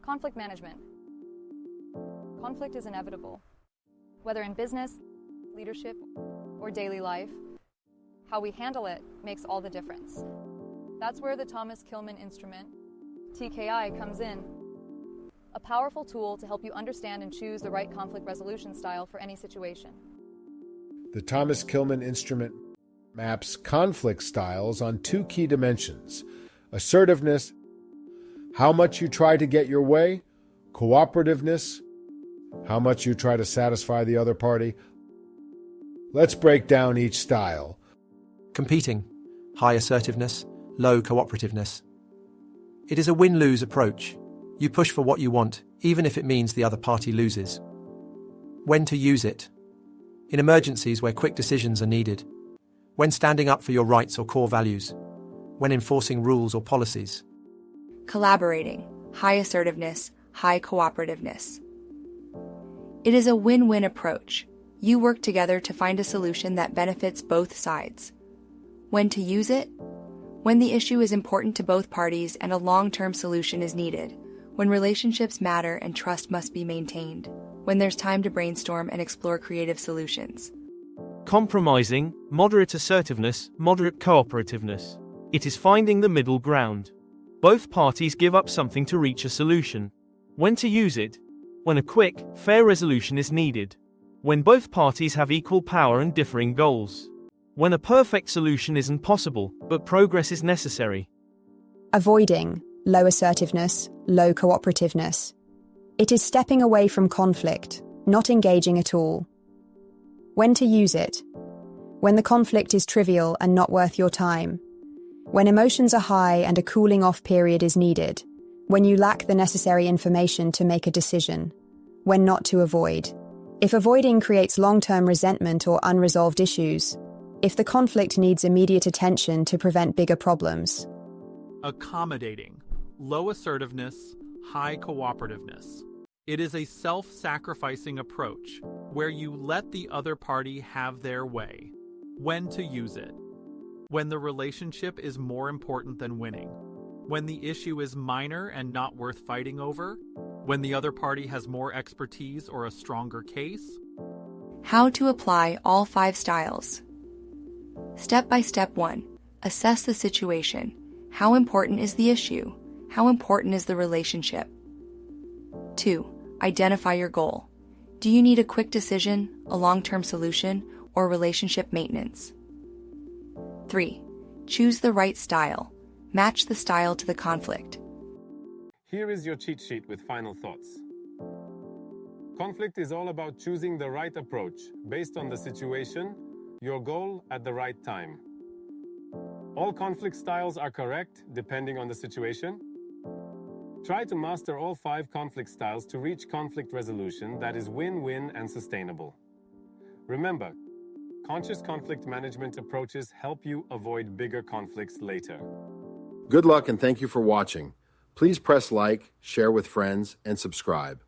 Conflict management. Conflict is inevitable. Whether in business, leadership, or daily life, how we handle it makes all the difference. That's where the Thomas-Kilmann instrument, TKI, comes in. A powerful tool to help you understand and choose the right conflict resolution style for any situation. The Thomas-Kilmann instrument maps conflict styles on two key dimensions: assertiveness, how much you try to get your way; cooperativeness, how much you try to satisfy the other party. Let's break down each style. Competing, high assertiveness, low cooperativeness. It is a win-lose approach. You push for what you want, even if it means the other party loses. When to use it. In emergencies where quick decisions are needed. When standing up for your rights or core values. When enforcing rules or policies. Collaborating, high assertiveness, high cooperativeness. It is a win-win approach. You work together to find a solution that benefits both sides. When to use it? When the issue is important to both parties and a long-term solution is needed. When relationships matter and trust must be maintained. When there's time to brainstorm and explore creative solutions. Compromising, moderate assertiveness, moderate cooperativeness. It is finding the middle ground. Both parties give up something to reach a solution. When to use it? When a quick, fair resolution is needed. When both parties have equal power and differing goals. When a perfect solution isn't possible, but progress is necessary. Avoiding, low assertiveness, low cooperativeness. It is stepping away from conflict, not engaging at all. When to use it? When the conflict is trivial and not worth your time. When emotions are high and a cooling off period is needed. When you lack the necessary information to make a decision. When not to avoid. If avoiding creates long-term resentment or unresolved issues. If the conflict needs immediate attention to prevent bigger problems. Accommodating, low assertiveness, high cooperativeness. It is a self-sacrificing approach where you let the other party have their way. When to use it? When the relationship is more important than winning. When the issue is minor and not worth fighting over. When the other party has more expertise or a stronger case. How to apply all 5 styles. Step by step 1. Assess the situation. How important is the issue? How important is the relationship? 2. Identify your goal. Do you need a quick decision, a long-term solution, or relationship maintenance? 3. Choose the right style. Match the style to the conflict. Here is your cheat sheet with final thoughts. Conflict is all about choosing the right approach based on the situation, your goal at the right time. All conflict styles are correct depending on the situation. Try to master all 5 conflict styles to reach conflict resolution that is win-win and sustainable. Remember, conscious conflict management approaches help you avoid bigger conflicts later. Good luck and thank you for watching. Please press like, share with friends, and subscribe.